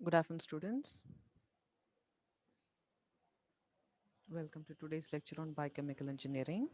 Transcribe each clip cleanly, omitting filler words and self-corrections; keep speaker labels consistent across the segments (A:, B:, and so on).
A: Good afternoon, students. Welcome to today's lecture on biochemical engineering.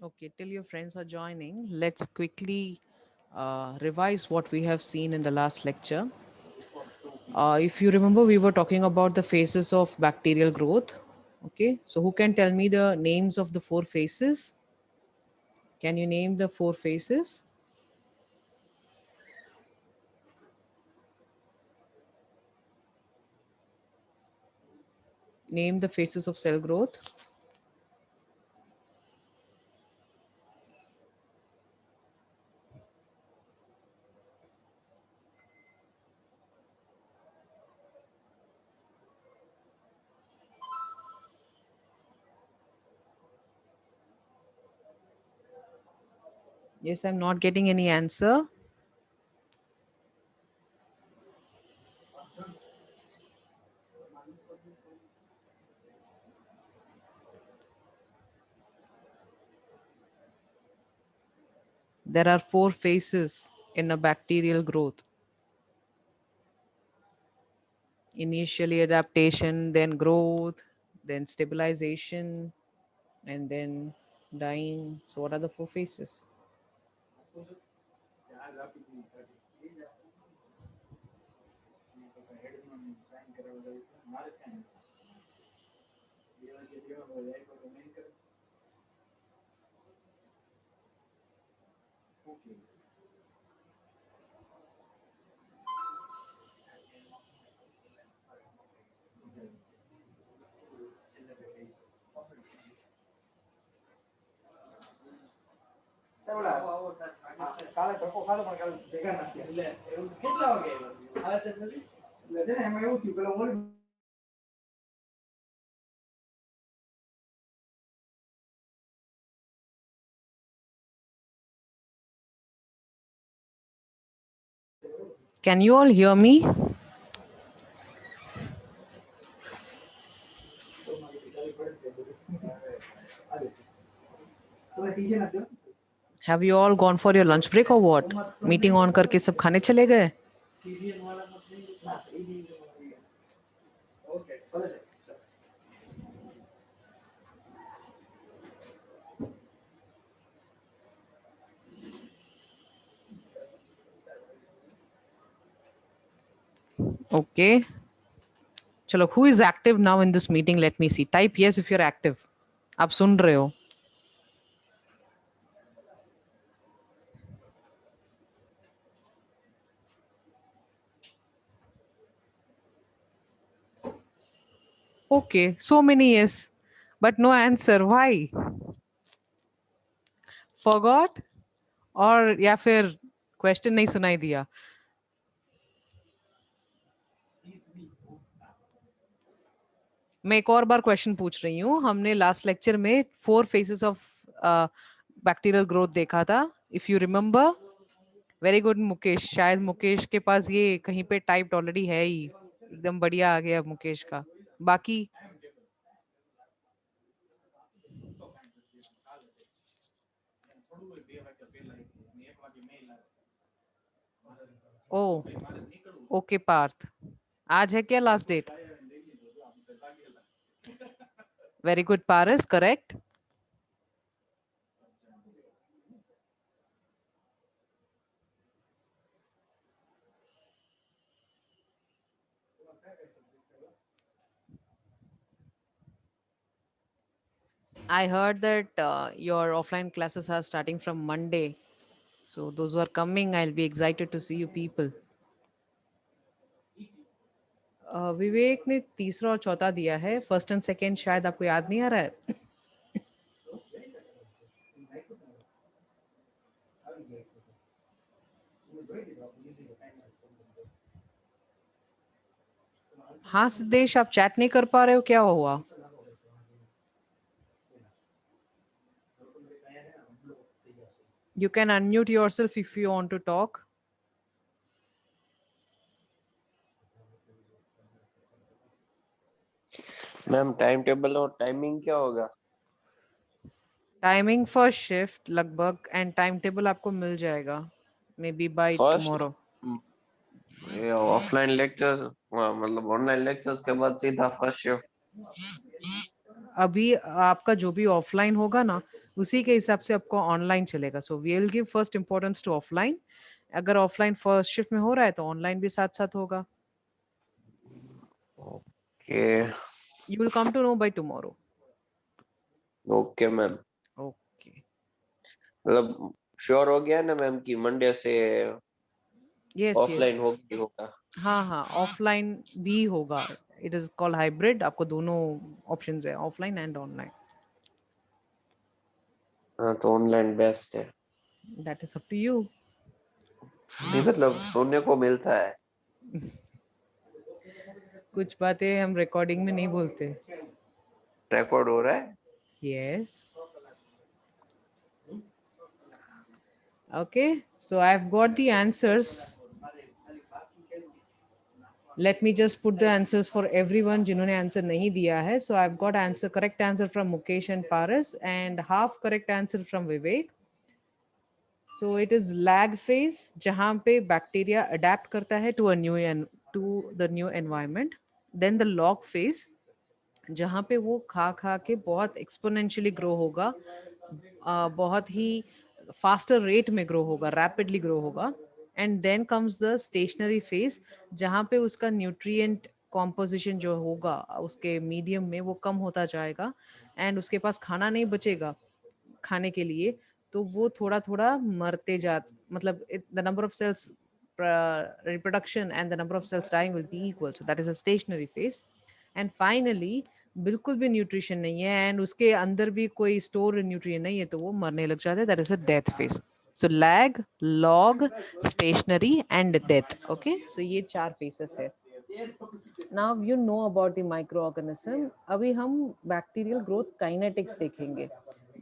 A: Okay, till your friends are joining, let's quickly revise what we have seen in the last lecture. If you remember, we were talking about the phases of bacterial growth. Okay, so who can tell me the names of the four phases? Can you name the four phases? Name the phases of cell growth. Yes, I'm not getting any answer. There are four phases in a bacterial growth. Initially adaptation, then growth, then stabilization, and then dying. So what are the four phases? Can you all hear me? Have you all gone for your lunch break or what? Meeting on करके सब खाने चले गए? Okay. चलो, who is active now in this meeting? Let me see. Type yes if you're active. आप सुन रहे हो? Okay, so many yes, but no answer. Why? Forgot? और या फिर क्वेश्चन नहीं सुनाई दिया? मैं एक और बार क्वेश्चन पूछ रही हूँ. हमने लास्ट लेक्चर में four faces of bacterial growth देखा था. If you remember. Very good Mukesh. शायद मुकेश के पास ये कहीं पे टाइप्ड ऑलरेडी है ही. एकदम बढ़िया आ गया मुकेश का. बाकी ओ, ओके पार्थ, आज है क्या last date? Very good Paras, correct. I heard that your offline classes are starting from Monday. So those who are coming, I'll be excited to see you people. विवेक ने तीसरा और चौथा दिया है, फर्स्ट एंड सेकंड शायद आपको याद नहीं आ रहा है. हाँ सिद्धेश, आप चैट नहीं कर पा रहे हो, क्या हुआ? You can unmute yourself if you want to talk.
B: Ma'am time table और टाइमिंग क्या होगा?
A: टाइमिंग फर्स्ट शिफ्ट लगभग, एंड टाइम टेबल आपको मिल जाएगा may be by
B: first
A: tomorrow.
B: ये ऑफलाइन लेक्चर्स मतलब ऑनलाइन लेक्चर्स के बाद सीधा फर्स्ट शिफ्ट?
A: अभी आपका जो भी ऑफलाइन होगा ना, उसी के हिसाब से आपको ऑनलाइन चलेगा. So we will give first importance to offline. अगर ऑफलाइन फर्स्ट शिफ्ट में हो रहा है तो ऑनलाइन भी साथ साथ होगा.
B: Okay.
A: You will come to know by tomorrow.
B: Okay ma'am.
A: Okay.
B: मतलब श्योर हो गया ना मैम कि मंडे से
A: यस यस.
B: ऑफलाइन होगा?
A: हाँ हाँ, ऑफलाइन भी होगा. It is called hybrid. आपको दोनों ऑप्शंस है, ऑफलाइन एंड ऑनलाइन.
B: हाँ तो ऑनलाइन बेस्ट है.
A: That is up to you.
B: नहीं मतलब सुनने को मिलता है.
A: कुछ बातें हम रिकॉर्डिंग में नहीं बोलते.
B: रिकॉर्ड हो रहा है.
A: Yes. Okay, so I've got the answers. Let me just put the answers for everyone जिन्होंने आंसर नहीं दिया है. So I've got answer, correct answer from Mukesh and Paras, and half correct answer from Vivek. So it is lag phase जहाँ पे bacteria adapt करता है to the new environment. Then the log phase जहाँ पे वो खा खा के बहुत एक्सपोनेंशियली ग्रो होगा, बहुत ही फास्टर रेट में ग्रो होगा, रैपिडली ग्रो होगा. And then comes the stationary phase जहाँ पे उसका न्यूट्रिएंट कॉम्पोजिशन जो होगा उसके मीडियम में वो कम होता जाएगा, एंड उसके पास खाना नहीं बचेगा खाने के लिए. तो वो थोड़ा थोड़ा मरते जा, मतलब the number of cells reproduction and the number of cells dying will be equal. So that is a stationary phase. And finally बिल्कुल भी न्यूट्रिशन नहीं है एंड उसके अंदर भी कोई स्टोर न्यूट्रिएंट नहीं है तो वो मरने लग जाता है. That is a death phase. So lag, log, stationary and death. Okay, so ये चार फेसेस है. Now you know about the microorganism. अभी हम बैक्टीरियल ग्रोथ काइनेटिक्स देखेंगे.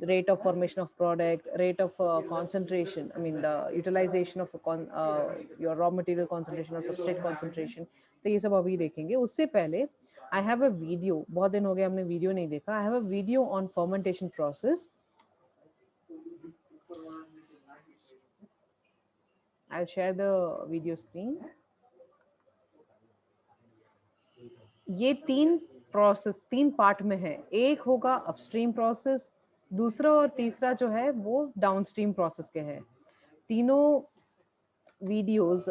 A: Rate of formation of product, rate of concentration, I mean the utilization of your raw material concentration or substrate concentration. तो ये सब अभी देखेंगे. उससे पहले आई हैव अ वीडियो, बहुत दिन हो गए हमने वीडियो नहीं देखा. I have a video on fermentation process. I share the video screen. ये तीन प्रोसेस तीन पार्ट में है. एक होगा अपस्ट्रीम प्रोसेस, दूसरा और तीसरा जो है वो डाउनस्ट्रीम प्रोसेस के हैं. तीनों videos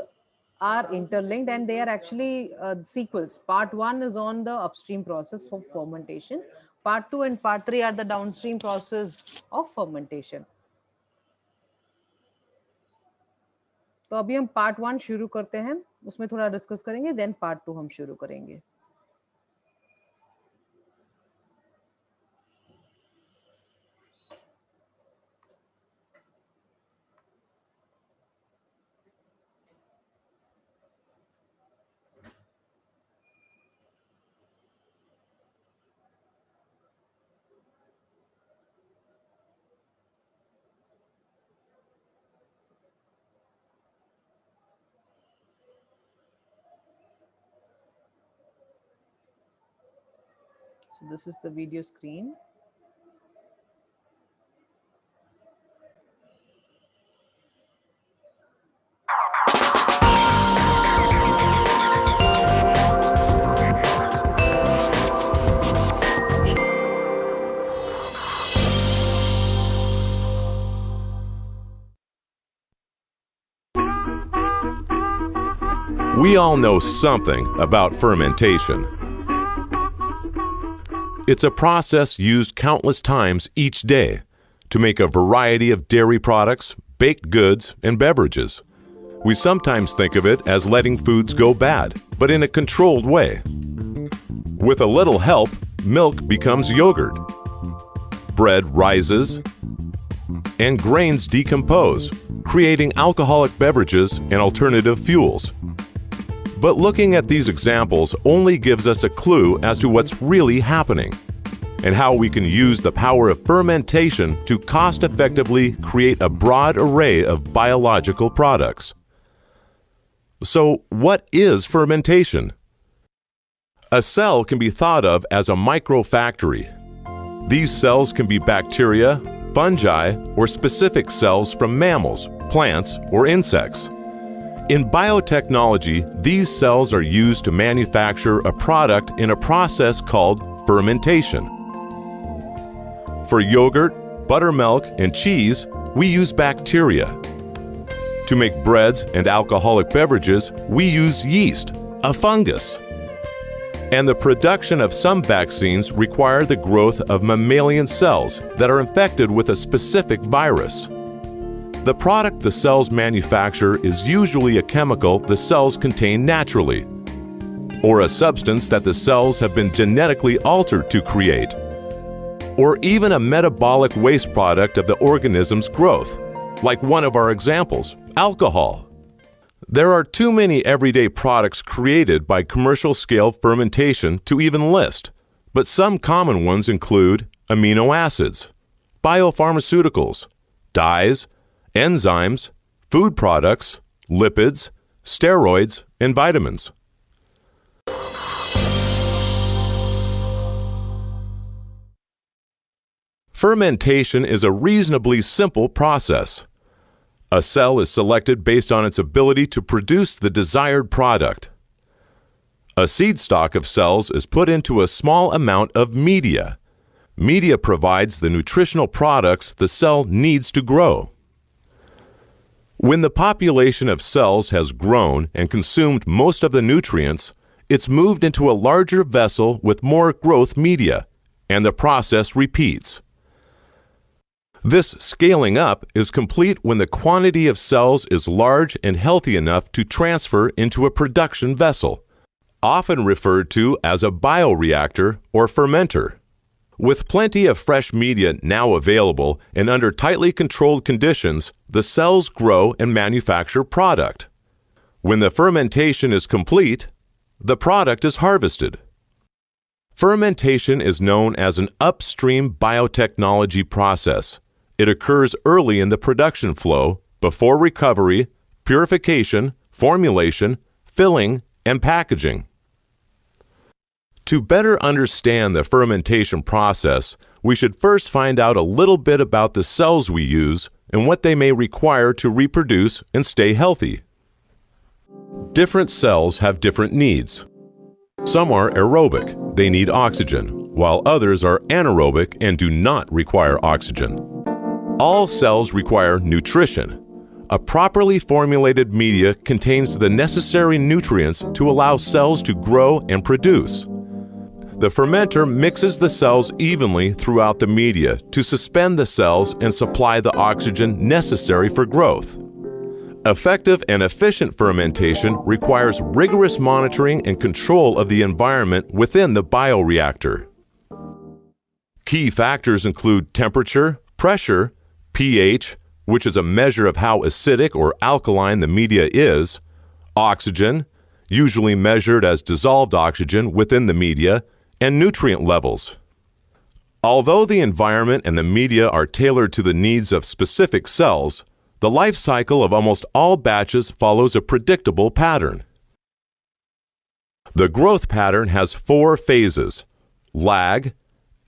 A: are interlinked and they are actually sequels. Part 1 is on the upstream process for fermentation. Part 2 and part 3 are the downstream process of fermentation. तो अभी हम पार्ट 1 शुरू करते हैं, उसमें थोड़ा डिस्कस करेंगे, देन पार्ट 2 हम शुरू करेंगे. So this is the video screen.
C: We all know something about fermentation. It's a process used countless times each day to make a variety of dairy products, baked goods, and beverages. We sometimes think of it as letting foods go bad, but in a controlled way. With a little help, milk becomes yogurt, bread rises, and grains decompose, creating alcoholic beverages and alternative fuels. But looking at these examples only gives us a clue as to what's really happening and how we can use the power of fermentation to cost-effectively create a broad array of biological products. So, what is fermentation? A cell can be thought of as a microfactory. These cells can be bacteria, fungi, or specific cells from mammals, plants, or insects. In biotechnology, these cells are used to manufacture a product in a process called fermentation. For yogurt, buttermilk, and cheese, we use bacteria. To make breads and alcoholic beverages, we use yeast, a fungus. And the production of some vaccines require the growth of mammalian cells that are infected with a specific virus. The product the cells manufacture is usually a chemical the cells contain naturally, or a substance that the cells have been genetically altered to create, or even a metabolic waste product of the organism's growth, like one of our examples, alcohol. There are too many everyday products created by commercial-scale fermentation to even list, but some common ones include amino acids, biopharmaceuticals, dyes, enzymes, food products, lipids, steroids, and vitamins. Fermentation is a reasonably simple process. A cell is selected based on its ability to produce the desired product. A seed stock of cells is put into a small amount of media. Media provides the nutritional products the cell needs to grow. When the population of cells has grown and consumed most of the nutrients, it's moved into a larger vessel with more growth media, and the process repeats. This scaling up is complete when the quantity of cells is large and healthy enough to transfer into a production vessel, often referred to as a bioreactor or fermenter. With plenty of fresh media now available and under tightly controlled conditions, the cells grow and manufacture product. When the fermentation is complete, the product is harvested. Fermentation is known as an upstream biotechnology process. It occurs early in the production flow, before recovery, purification, formulation, filling, and packaging. To better understand the fermentation process, we should first find out a little bit about the cells we use and what they may require to reproduce and stay healthy. Different cells have different needs. Some are aerobic, they need oxygen, while others are anaerobic and do not require oxygen. All cells require nutrition. A properly formulated media contains the necessary nutrients to allow cells to grow and produce. The fermenter mixes the cells evenly throughout the media to suspend the cells and supply the oxygen necessary for growth. Effective and efficient fermentation requires rigorous monitoring and control of the environment within the bioreactor. Key factors include temperature, pressure, pH, which is a measure of how acidic or alkaline the media is, oxygen, usually measured as dissolved oxygen within the media, and nutrient levels. Although the environment and the media are tailored to the needs of specific cells, the life cycle of almost all batches follows a predictable pattern. The growth pattern has 4 phases: lag,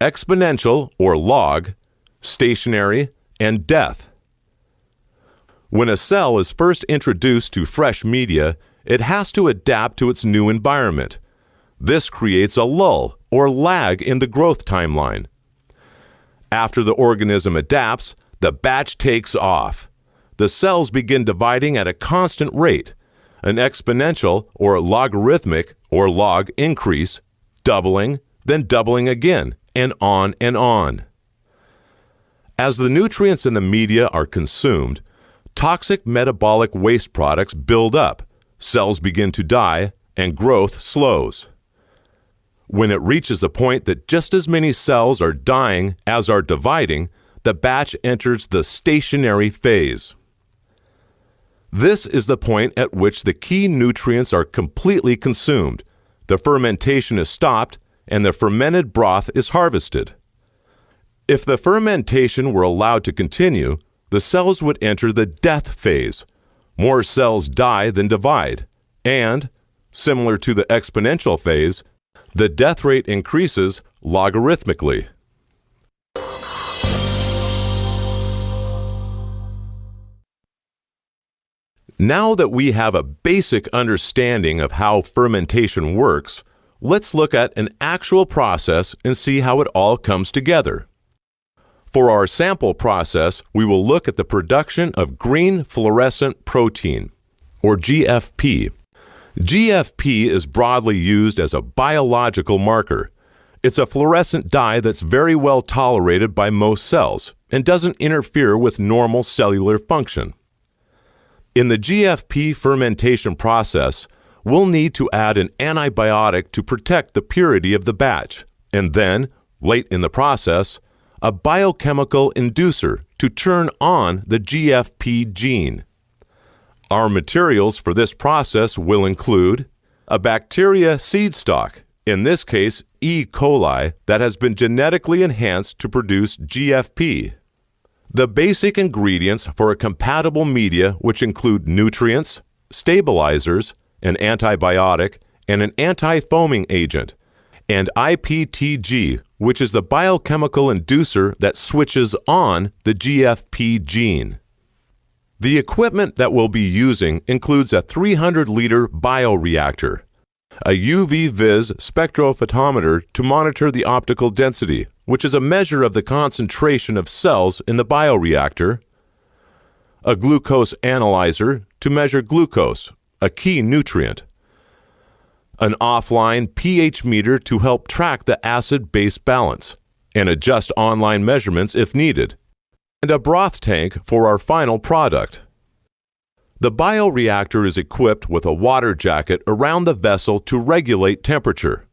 C: exponential or log, stationary, and death. When a cell is first introduced to fresh media, it has to adapt to its new environment. This creates a lull or lag in the growth timeline. After the organism adapts, the batch takes off. The cells begin dividing at a constant rate. an exponential or logarithmic or log increase, doubling, then doubling again, and on and on. As the nutrients in the media are consumed, toxic metabolic waste products build up, cells begin to die, and growth slows. When it reaches a point that just as many cells are dying as are dividing, the batch enters the stationary phase. This is the point at which the key nutrients are completely consumed, the fermentation is stopped, and the fermented broth is harvested. If the fermentation were allowed to continue, the cells would enter the death phase. More cells die than divide, and, similar to the exponential phase, the death rate increases logarithmically. Now that we have a basic understanding of how fermentation works, let's look at an actual process and see how it all comes together. For our sample process, we will look at the production of green fluorescent protein, or GFP. GFP is broadly used as a biological marker. It's a fluorescent dye that's very well tolerated by most cells and doesn't interfere with normal cellular function. In the GFP fermentation process, we'll need to add an antibiotic to protect the purity of the batch, and then, late in the process, a biochemical inducer to turn on the GFP gene. Our materials for this process will include a bacteria seed stock, in this case E. coli, that has been genetically enhanced to produce GFP. The basic ingredients for a compatible media, which include nutrients, stabilizers, an antibiotic, and an anti-foaming agent, and IPTG, which is the biochemical inducer that switches on the GFP gene. The equipment that we'll be using includes a 300-liter bioreactor, a UV-Vis spectrophotometer to monitor the optical density, which is a measure of the concentration of cells in the bioreactor, a glucose analyzer to measure glucose, a key nutrient, an offline pH meter to help track the acid-base balance and adjust online measurements if needed, and a broth tank for our final product. The bioreactor is equipped with a water jacket around the vessel to regulate temperature,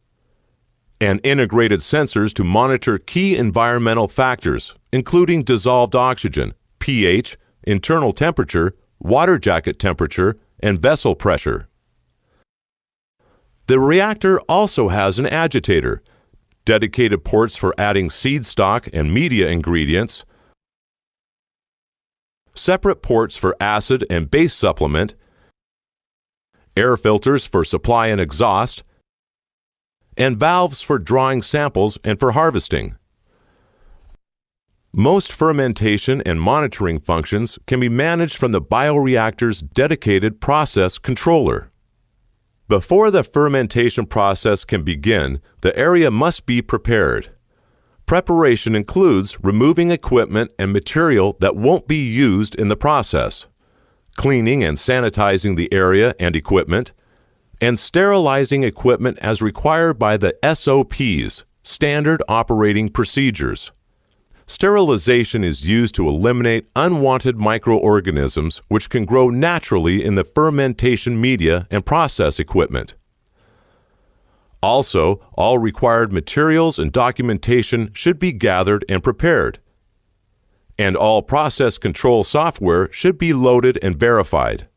C: and integrated sensors to monitor key environmental factors, including dissolved oxygen, pH, internal temperature, water jacket temperature, and vessel pressure. The reactor also has an agitator, dedicated ports for adding seed stock and media ingredients, separate ports for acid and base supplement, air filters for supply and exhaust, and valves for drawing samples and for harvesting. Most fermentation and monitoring functions can be managed from the bioreactor's dedicated process controller. Before the fermentation process can begin, the area must be prepared. Preparation includes removing equipment and material that won't be used in the process, cleaning and sanitizing the area and equipment, and sterilizing equipment as required by the SOPs, Standard Operating Procedures. Sterilization is used to eliminate unwanted microorganisms which can grow naturally in the fermentation media and process equipment. Also, all required materials and documentation should be gathered and prepared, and all process control software should be loaded and verified.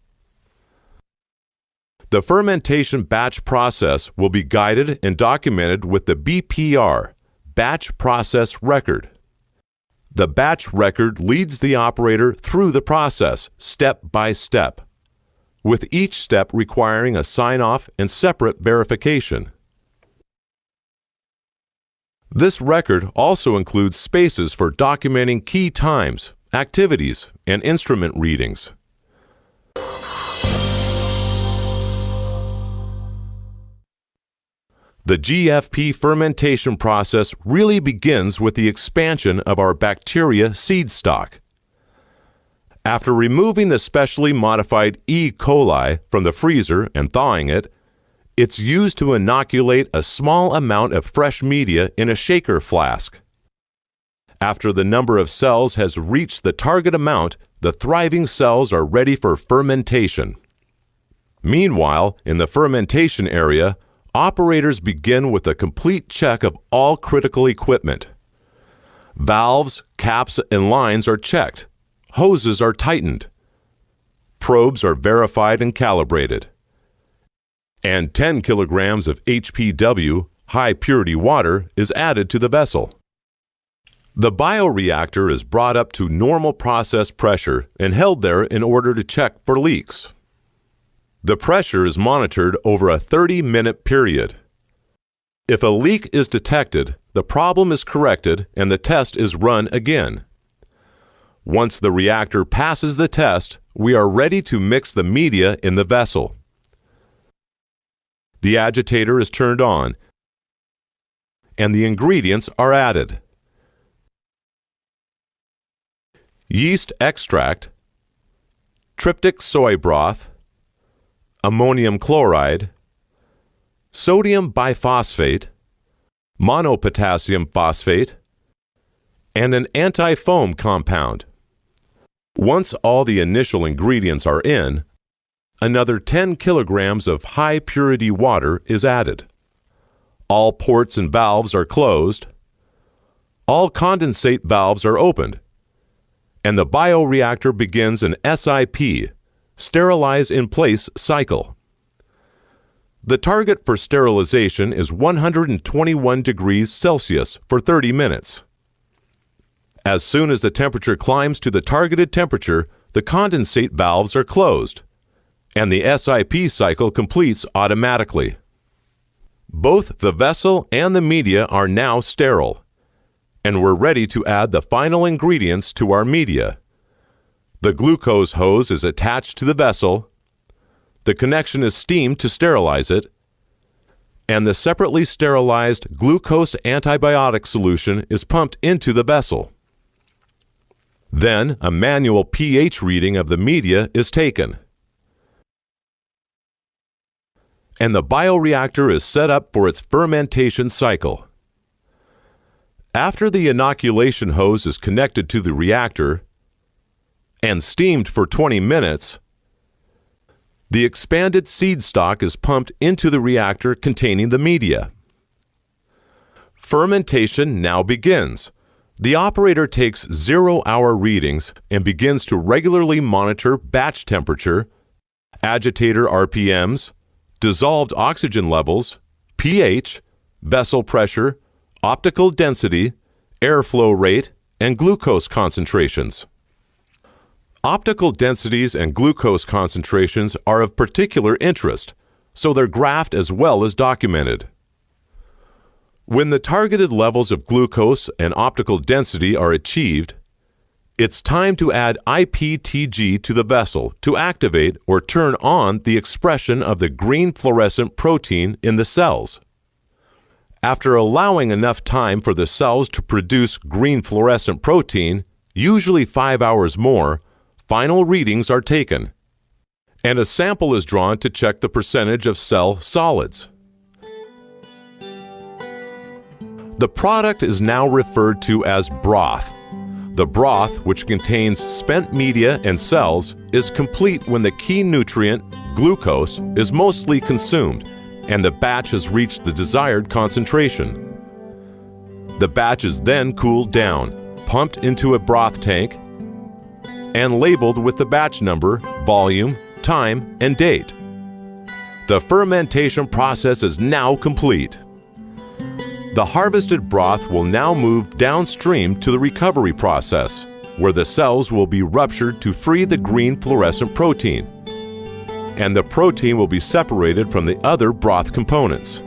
C: The fermentation batch process will be guided and documented with the BPR, Batch Process Record. The batch record leads the operator through the process, step by step, with each step requiring a sign-off and separate verification. This record also includes spaces for documenting key times, activities, and instrument readings. The GFP fermentation process really begins with the expansion of our bacteria seed stock. After removing the specially modified E. coli from the freezer and thawing it, it's used to inoculate a small amount of fresh media in a shaker flask. After the number of cells has reached the target amount, the thriving cells are ready for fermentation. Meanwhile, in the fermentation area, operators begin with a complete check of all critical equipment. Valves, caps, and lines are checked. Hoses are tightened. Probes are verified and calibrated. And 10 kilograms of HPW, high purity water, is added to the vessel. The bioreactor is brought up to normal process pressure and held there in order to check for leaks. The pressure is monitored over a 30-minute period. If a leak is detected, the problem is corrected and the test is run again. Once the reactor passes the test, we are ready to mix the media in the vessel. The agitator is turned on, and the ingredients are added. Yeast extract, tryptic soy broth, ammonium chloride, sodium biphosphate, monopotassium phosphate, and an anti-foam compound. Once all the initial ingredients are in, another 10 kilograms of high-purity water is added. All ports and valves are closed. All condensate valves are opened. And the bioreactor begins an SIP, sterilize in place cycle. The target for sterilization is 121 degrees Celsius for 30 minutes. As soon as the temperature climbs to the targeted temperature, the condensate valves are closed, and the SIP cycle completes automatically. Both the vessel and the media are now sterile, and we're ready to add the final ingredients to our media. The glucose hose is attached to the vessel, the connection is steamed to sterilize it, and the separately sterilized glucose antibiotic solution is pumped into the vessel. Then, a manual pH reading of the media is taken, and the bioreactor is set up for its fermentation cycle. After the inoculation hose is connected to the reactor and steamed for 20 minutes, the expanded seed stock is pumped into the reactor containing the media. Fermentation now begins. The operator takes 0-hour readings and begins to regularly monitor batch temperature, agitator RPMs, dissolved oxygen levels, pH, vessel pressure, optical density, airflow rate, and glucose concentrations. Optical densities and glucose concentrations are of particular interest, so they're graphed as well as documented. When the targeted levels of glucose and optical density are achieved, it's time to add IPTG to the vessel to activate or turn on the expression of the green fluorescent protein in the cells. After allowing enough time for the cells to produce green fluorescent protein, usually 5 hours more, final readings are taken, and a sample is drawn to check the percentage of cell solids. The product is now referred to as broth. The broth, which contains spent media and cells, is complete when the key nutrient, glucose, is mostly consumed, and the batch has reached the desired concentration. The batch is then cooled down, pumped into a broth tank, and labeled with the batch number, volume, time, and date. The fermentation process is now complete. The harvested broth will now move downstream to the recovery process, where the cells will be ruptured to free the green fluorescent protein, and the protein will be separated from the other broth components.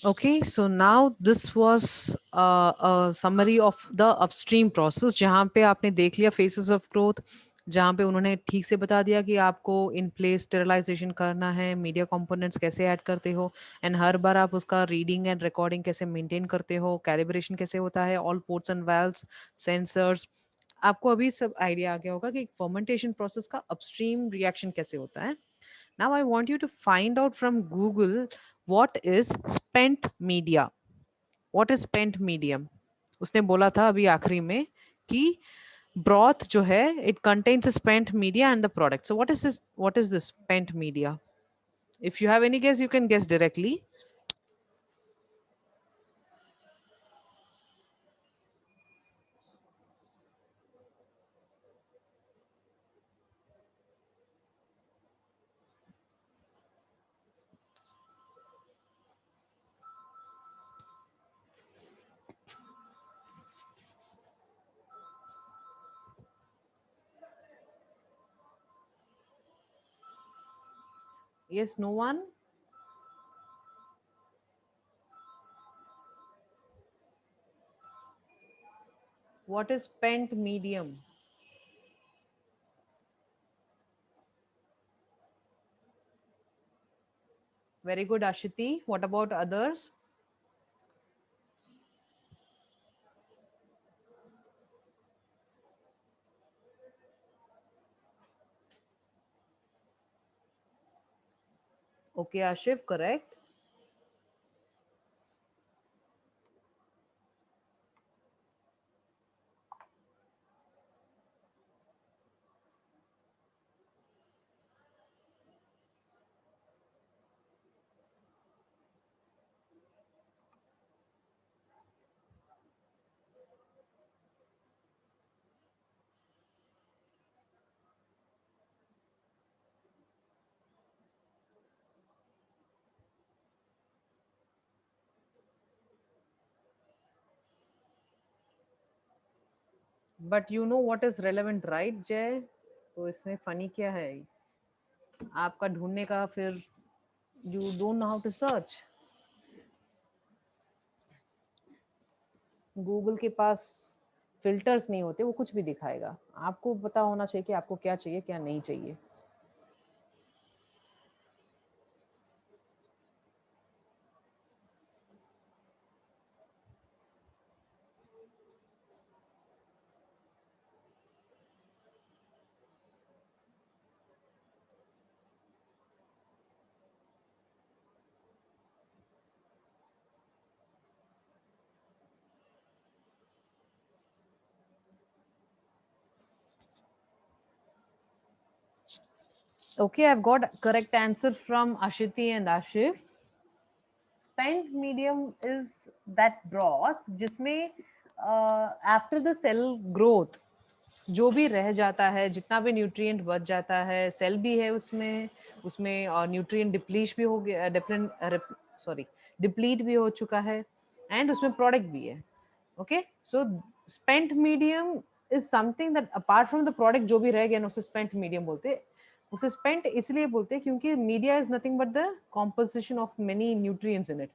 A: Okay, so now this was a summary of the upstream process, जहाँ पे आपने देख लिया phases of growth, जहाँ पे उन्होंने ठीक से बता दिया कि आपको इन प्लेस स्टेरिलाइजेशन करना है, मीडिया कंपोनेंट्स कैसे ऐड करते हो, एंड हर बार आप उसका रीडिंग एंड रिकॉर्डिंग कैसे मेंटेन करते हो, कैलिब्रेशन कैसे होता है, all ports and valves, sensors. आपको अभी सब आइडिया आ गया होगा कि फर्मेंटेशन प्रोसेस का अपस्ट्रीम रिएक्शन कैसे होता है। Now I want you to find out from Google what is spent media. What is spent medium? उसने बोला था अभी आखिरी में कि broth जो है it contains a spent media and the product. So what is this spent media? If you have any guess, you can guess directly. Yes, no one? What is spent medium? Very good, Ashiti. What about others? Okay, Ashif, correct. But you know what is relevant, right, Jay? तो इसमें funny क्या है आपका ढूंढने का? फिर you don't know how to search. Google के पास फिल्टर्स नहीं होते, वो कुछ भी दिखाएगा। आपको पता होना चाहिए कि आपको क्या चाहिए क्या नहीं चाहिए। Okay, I've got correct answer from Ashiti and Ashif. Spent medium is that broth जिसमें आफ्टर द सेल ग्रोथ जो भी रह जाता है, जितना भी न्यूट्रिएंट बच जाता है, सेल भी है उसमें, उसमें न्यूट्रिएंट डिप्लीट भी हो गया, डिप्लीट भी हो चुका है, एंड उसमें प्रोडक्ट भी है। Okay, so spent medium is something that apart from the product जो भी रह गया ना, उसे स्पेंट मीडियम बोलते हैं। उसे स्पेंट इसलिए बोलते हैं क्योंकि media is nothing but the composition of many nutrients in it.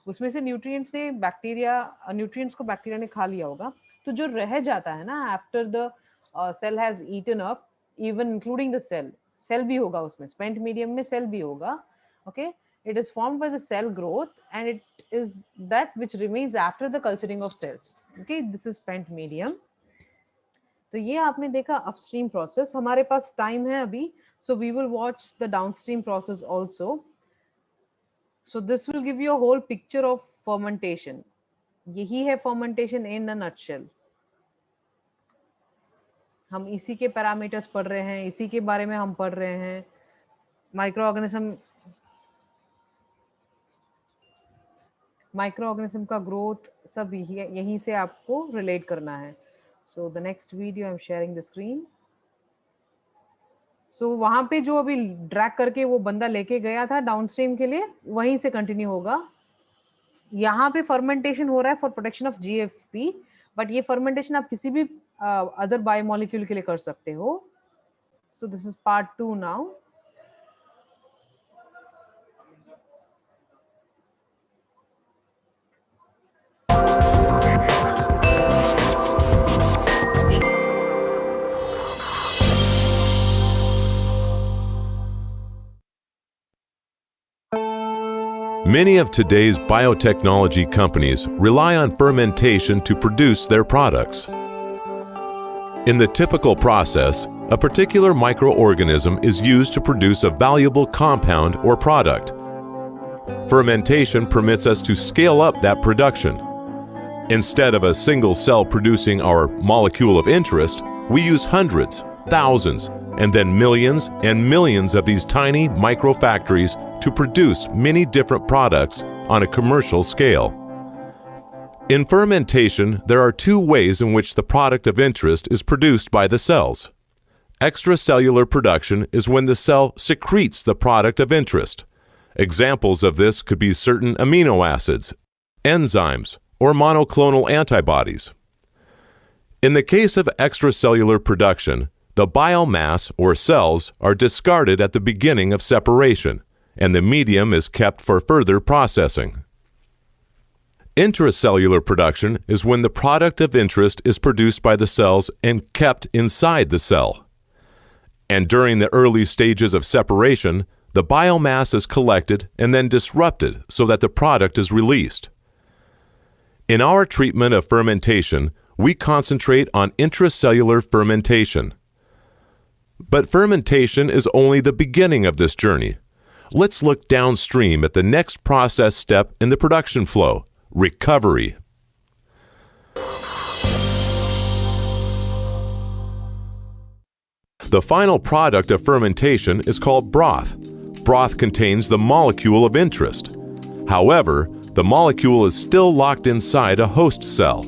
A: उसमें से न्यूट्रिएंट्स ने बैक्टीरिया न्यूट्रिएंट्स को बैक्टीरिया ने खा लिया होगा, तो जो रह जाता है ना after the cell has eaten up, even including the cell, cell भी होगा उसमें, स्पेंट मीडियम में सेल भी होगा। Okay, it is formed by the cell growth and it is that which remains after the culturing of cells. Okay, this is spent medium. तो ये आपने देखा अपस्ट्रीम प्रोसेस। हमारे पास टाइम है अभी, so we will watch the downstream process also. So this will give you a whole picture of fermentation. यही है fermentation in a nutshell. हम इसी के पैरामीटर्स पढ़ रहे हैं, इसी के बारे में हम पढ़ रहे हैं। माइक्रो ऑर्गेनिज्म का ग्रोथ सब यहीं से आपको रिलेट करना है। So the next video I am sharing the screen. So वहां पे जो अभी ड्रैग करके वो बंदा लेके गया था डाउनस्ट्रीम के लिए, वहीं से कंटिन्यू होगा। यहाँ पे फर्मेंटेशन हो रहा है for protection of GFP, but ये फर्मेंटेशन आप किसी भी अदर बायोमोलिक्यूल के लिए कर सकते हो। So this is part 2 now.
C: Many of today's biotechnology companies rely on fermentation to produce their products. In the typical process, a particular microorganism is used to produce a valuable compound or product. Fermentation permits us to scale up that production. Instead of a single cell producing our molecule of interest, we use hundreds, thousands, and then millions and millions of these tiny microfactories to produce many different products on a commercial scale. In fermentation, there are two ways in which the product of interest is produced by the cells. Extracellular production is when the cell secretes the product of interest. Examples of this could be certain amino acids, enzymes, or monoclonal antibodies. In the case of extracellular production, the biomass or cells are discarded at the beginning of separation, and the medium is kept for further processing. Intracellular production is when the product of interest is produced by the cells and kept inside the cell. And during the early stages of separation, the biomass is collected and then disrupted so that the product is released. In our treatment of fermentation, we concentrate on intracellular fermentation. But fermentation is only the beginning of this journey. Let's look downstream at the next process step in the production flow: recovery. The final product of fermentation is called broth. Broth contains the molecule of interest. However, the molecule is still locked inside a host cell.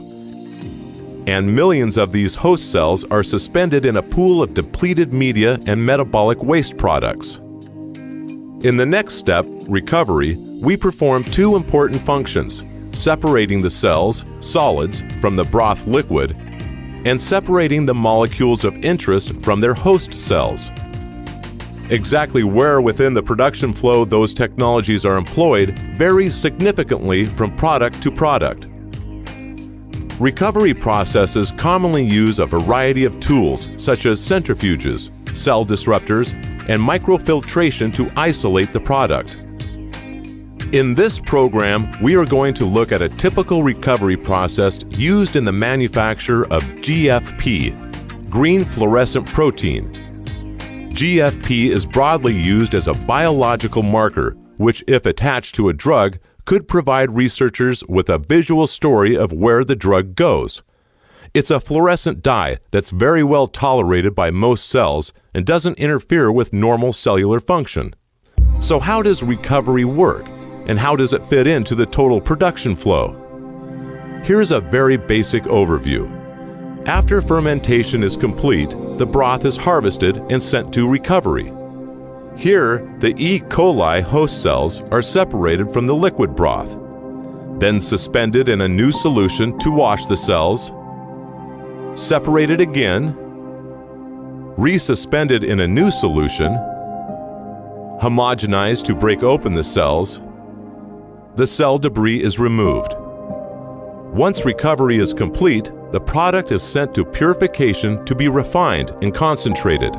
C: And millions of these host cells are suspended in a pool of depleted media and metabolic waste products. In the next step, recovery, we perform two important functions: separating the cells, solids, from the broth liquid, and separating the molecules of interest from their host cells. Exactly where within the production flow those technologies are employed varies significantly from product to product. Recovery processes commonly use a variety of tools such as centrifuges, cell disruptors, and microfiltration to isolate the product. In this program, we are going to look at a typical recovery process used in the manufacture of GFP, green fluorescent protein. GFP is broadly used as a biological marker, which, if attached to a drug, could provide researchers with a visual story of where the drug goes. It's a fluorescent dye that's very well tolerated by most cells and doesn't interfere with normal cellular function. So how does recovery work, and how does it fit into the total production flow? Here's a very basic overview. After fermentation is complete, the broth is harvested and sent to recovery. Here, the E. coli host cells are separated from the liquid broth, then suspended in a new solution to wash the cells, separated again, resuspended in a new solution, homogenized to break open the cells. The cell debris is removed. Once recovery is complete, the product is sent to purification to be refined and concentrated.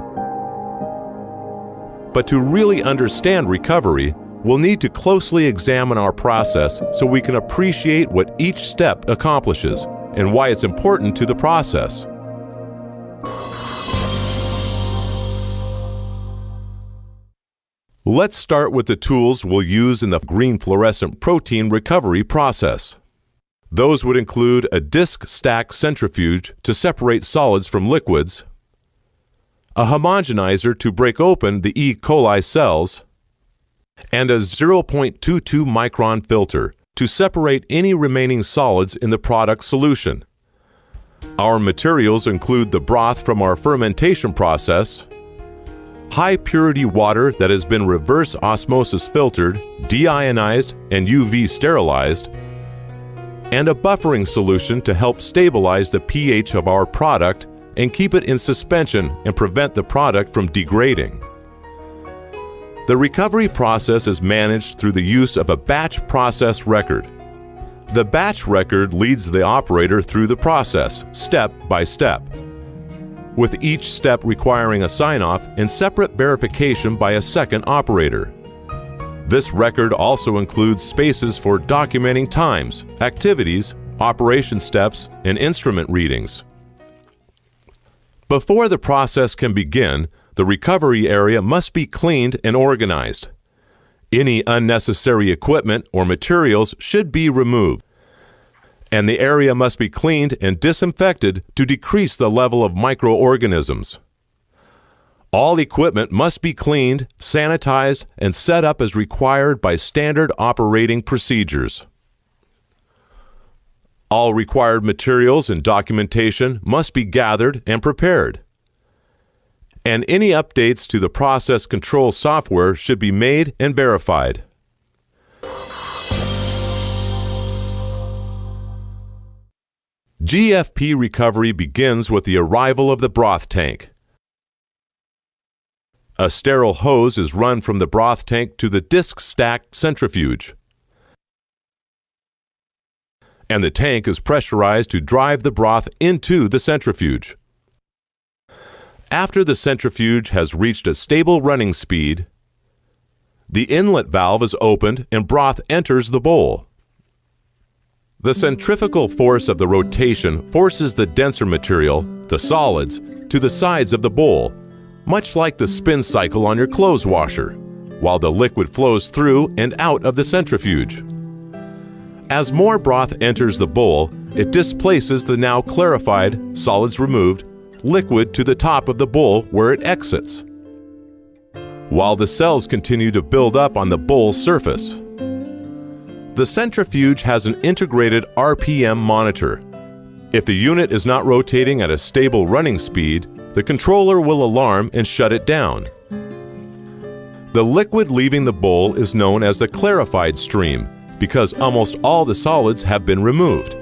C: But to really understand recovery, we'll need to closely examine our process so we can appreciate what each step accomplishes and why it's important to the process. Let's start with the tools we'll use in the green fluorescent protein recovery process. Those would include a disc stack centrifuge to separate solids from liquids, a homogenizer to break open the E. coli cells, and a 0.22 micron filter to separate any remaining solids in the product solution. Our materials include the broth from our fermentation process, high-purity water that has been reverse osmosis filtered, deionized, and UV sterilized, and a buffering solution to help stabilize the pH of our product and keep it in suspension and prevent the product from degrading. The recovery process is managed through the use of a batch process record. The batch record leads the operator through the process, step by step, with each step requiring a sign-off and separate verification by a second operator. This record also includes spaces for documenting times, activities, operation steps, and instrument readings. Before the process can begin, the recovery area must be cleaned and organized. Any unnecessary equipment or materials should be removed, and the area must be cleaned and disinfected to decrease the level of microorganisms. All equipment must be cleaned, sanitized, and set up as required by standard operating procedures. All required materials and documentation must be gathered and prepared. And any updates to the process control software should be made and verified. GFP recovery begins with the arrival of the broth tank. A sterile hose is run from the broth tank to the disc stack centrifuge, and the tank is pressurized to drive the broth into the centrifuge. After the centrifuge has reached a stable running speed, the inlet valve is opened and broth enters the bowl. The centrifugal force of the rotation forces the denser material, the solids, to the sides of the bowl, much like the spin cycle on your clothes washer, while the liquid flows through and out of the centrifuge. As more broth enters the bowl, it displaces the now clarified, solids removed, liquid to the top of the bowl where it exits, while the cells continue to build up on the bowl surface. The centrifuge has an integrated RPM monitor. If the unit is not rotating at a stable running speed, the controller will alarm and shut it down. The liquid leaving the bowl is known as the clarified stream because almost all the solids have been removed.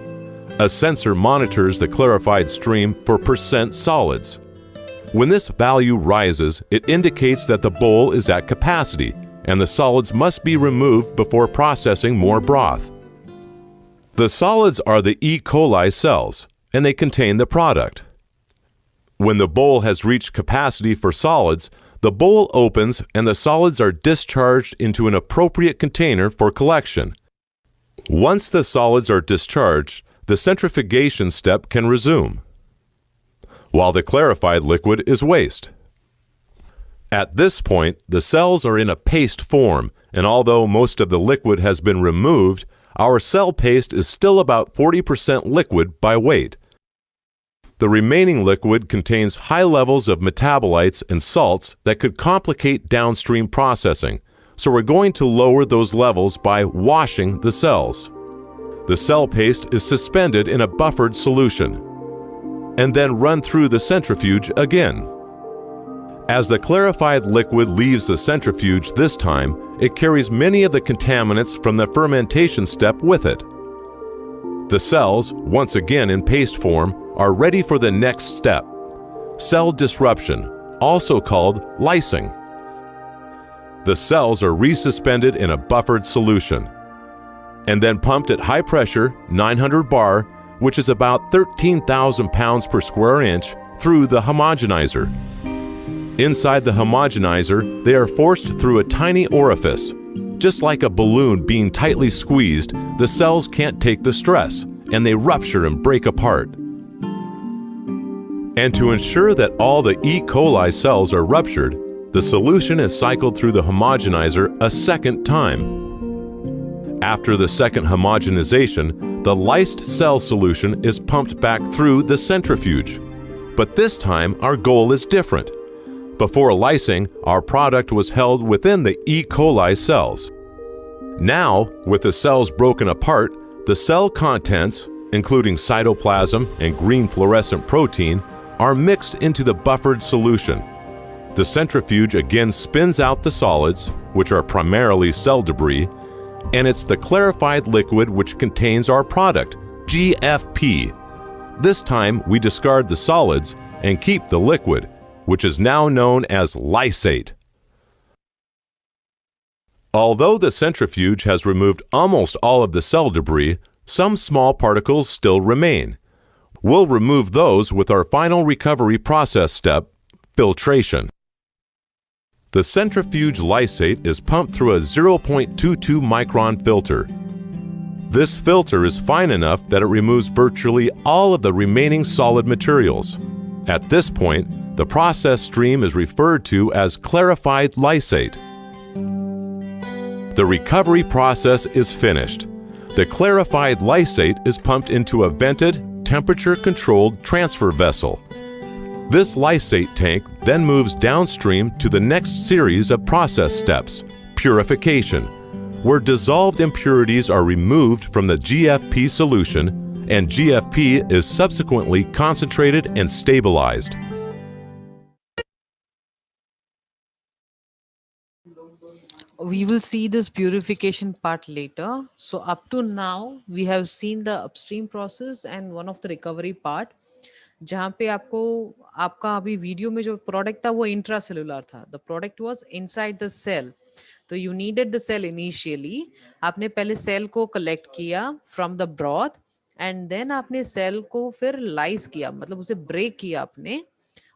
C: A sensor monitors the clarified stream for percent solids. When this value rises, it indicates that the bowl is at capacity and the solids must be removed before processing more broth. The solids are the E. coli cells, and they contain the product. When the bowl has reached capacity for solids, the bowl opens and the solids are discharged into an appropriate container for collection. Once the solids are discharged, the centrifugation step can resume, while the clarified liquid is waste. At this point, the cells are in a paste form, and although most of the liquid has been removed, our cell paste is still about 40% liquid by weight. The remaining liquid contains high levels of metabolites and salts that could complicate downstream processing, so we're going to lower those levels by washing the cells. The cell paste is suspended in a buffered solution, and then run through the centrifuge again. As the clarified liquid leaves the centrifuge this time, it carries many of the contaminants from the fermentation step with it. The cells, once again in paste form, are ready for the next step, cell disruption, also called lysing. The cells are resuspended in a buffered solution, and then pumped at high pressure, 900 bar, which is about 13,000 pounds per square inch, through the homogenizer. Inside the homogenizer, they are forced through a tiny orifice. Just like a balloon being tightly squeezed, the cells can't take the stress, and they rupture and break apart. And to ensure that all the E. coli cells are ruptured, the solution is cycled through the homogenizer a second time. After the second homogenization, the lysed cell solution is pumped back through the centrifuge. But this time, our goal is different. Before lysing, our product was held within the E. coli cells. Now, with the cells broken apart, the cell contents, including cytoplasm and green fluorescent protein, are mixed into the buffered solution. The centrifuge again spins out the solids, which are primarily cell debris, and it's the clarified liquid which contains our product, GFP. This time, we discard the solids and keep the liquid, which is now known as lysate. Although the centrifuge has removed almost all of the cell debris, some small particles still remain. We'll remove those with our final recovery process step, filtration. The centrifuge lysate is pumped through a 0.22 micron filter. This filter is fine enough that it removes virtually all of the remaining solid materials. At this point, the process stream is referred to as clarified lysate. The recovery process is finished. The clarified lysate is pumped into a vented, temperature-controlled transfer vessel. This lysate tank then moves downstream to the next series of process steps, purification, where dissolved impurities are removed from the GFP solution and GFP is subsequently concentrated and stabilized.
A: We will see this purification part later. So up to now, we have seen the upstream process and one of the recovery part. जहाँ पे आपको आपका अभी video में जो product था वो intracellular था. The product was inside the cell. तो you needed the cell initially. आपने पहले सेल को कलेक्ट किया from the broth and then आपने सेल को फिर लाइस किया, मतलब उसे ब्रेक किया आपने.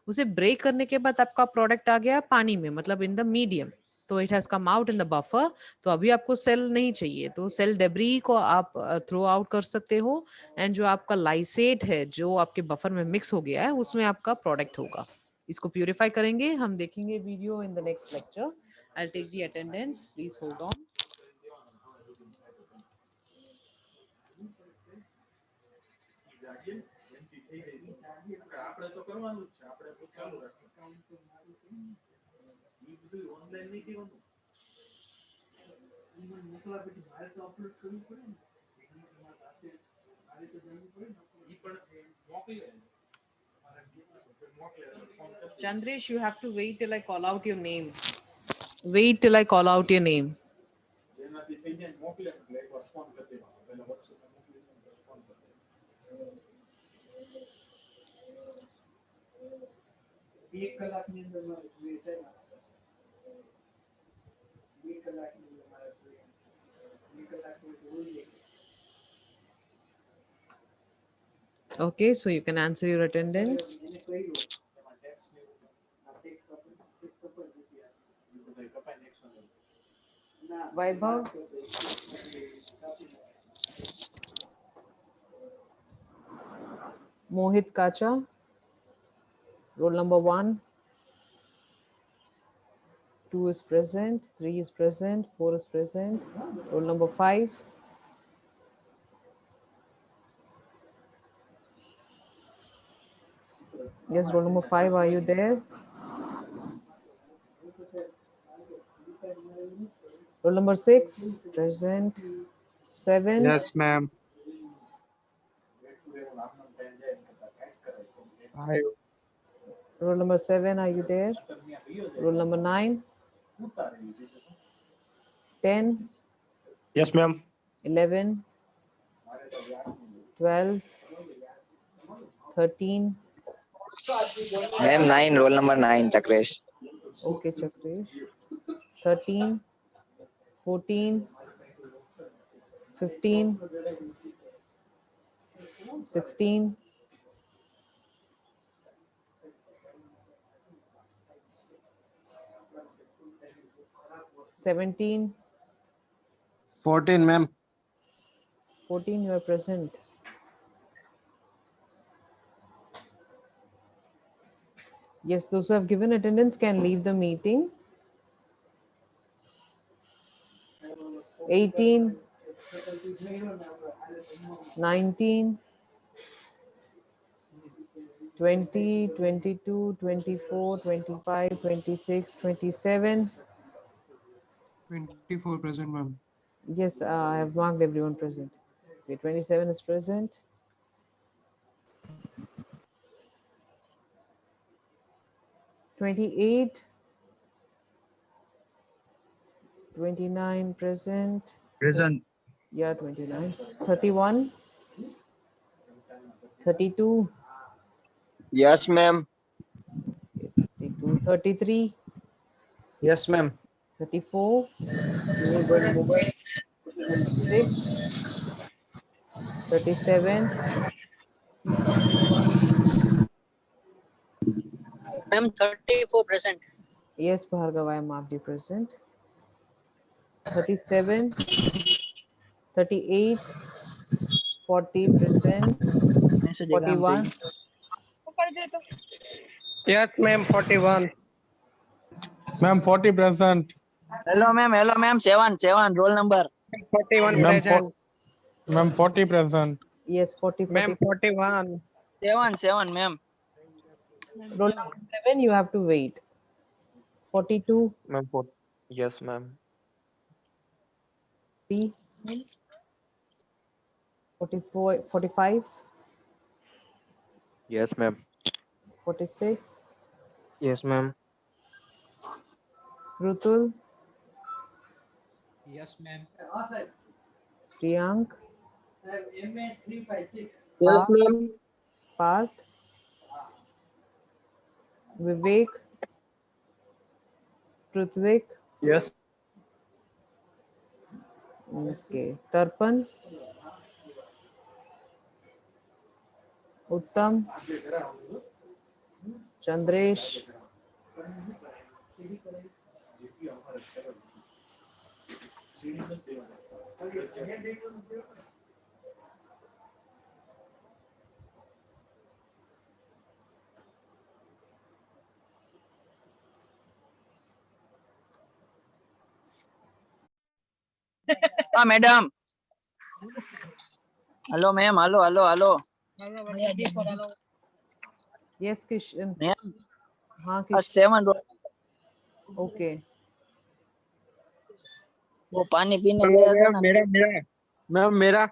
A: उसे ब्रेक करने के बाद आपका प्रोडक्ट आ गया पानी में, मतलब इन द मीडियम. तो it has come out in the buffer. तो अभी आपको सेल नहीं चाहिए, तो सेल डेब्री को आप थ्रो आउट कर सकते हो एंड जो आपका लाइसेट है जो आपके बफर में मिक्स हो गया है उसमें आपका प्रोडक्ट होगा. इसको प्यूरिफाई करेंगे, हम देखेंगे video in the next lecture. I will take the attendance, please hold on. Chandresh, you have to wait till I call out your name. Wait till I call out your name. Okay, so you can answer your attendance. Vaibhav. Mohit Kacha. Roll number 1. 2 is present. 3 is present. 4 is present. Roll number 5. Yes, roll number 5, are you there? Roll number 6, present. 7.
D: Yes, ma'am. Five.
A: Roll number 7, are you there? Roll number 9. 10.
D: Yes, ma'am.
A: 11. 12. 13.
E: Ma'am, 9, roll number 9, Chakresh.
A: Okay, Chakresh. 13. 14. 15. 16. 17.
D: 14, ma'am.
A: 14, you are present. Yes, those who have given attendance can leave the meeting. 18. 19. 20, 22, 24, 25, 26, 27.
D: 24 present, ma'am.
A: Yes, I have marked everyone present. Okay, 27 is present. 28. 29 present.
D: Present.
A: Yeah, 29. 31. 32.
F: Yes, ma'am.
A: 32. 33.
D: Yes, ma'am.
A: 34. 36. 37.
F: Ma'am, 34 present.
A: Yes, Bhargav, I am marked you present. 37, 38, 40 present, 41.
G: Yes, ma'am. 41.
D: Ma'am, 40 present.
H: Hello, ma'am. Hello, ma'am. Seven. Roll number.
G: 41
D: Ma'am,
G: present.
D: ma'am, 40 present.
A: Yes, 40,
G: Ma'am,
A: 40.
G: 41.
H: Seven, ma'am.
A: Roll number 7, you have to wait. 42,
I: Ma'am, yes, ma'am.
A: 3, 44, 45,
I: Yes, ma'am.
A: 46.
I: Yes, ma'am.
A: Rutul,
D: Yes, ma'am.
A: Priyank,
F: Yes,
A: Parth,
F: ma'am.
A: Parth, Vivek, Prithvik,
I: Yes.
A: okay, Tarpan, Uttam, Chandresh,
H: Madam. Hello, ma'am. Hello.
A: yes, Kishan.
H: Ma'am,
A: हाँ Kishan,
H: 7 roll.
A: Okay.
H: वो पानी पीने गया था ना.
G: मेरा ma'am मेरा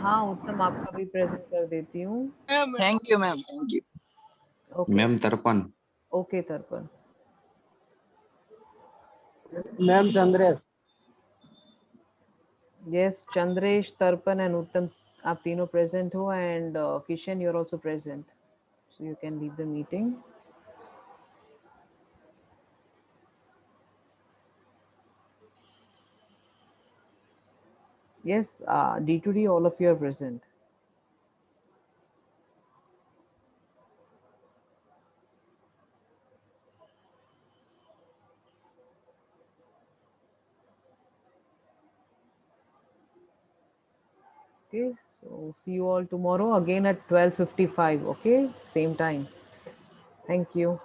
A: हाँ उत्तम, आपका भी प्रेजेंट कर देती हूँ.
H: Thank you, ma'am. Thank you.
A: Okay.
J: Ma'am तर्पण.
A: ओके तर्पण.
D: Ma'am, Chandresh.
A: यस, चंद्रेश, तर्पण एंड उत्तम, आप तीनों प्रेजेंट हो. And Kishan, you are also present, so you can leave the meeting. Yes, D to D, all of you are present. Okay, so see you all tomorrow again at 12:55. Okay, same time. Thank you.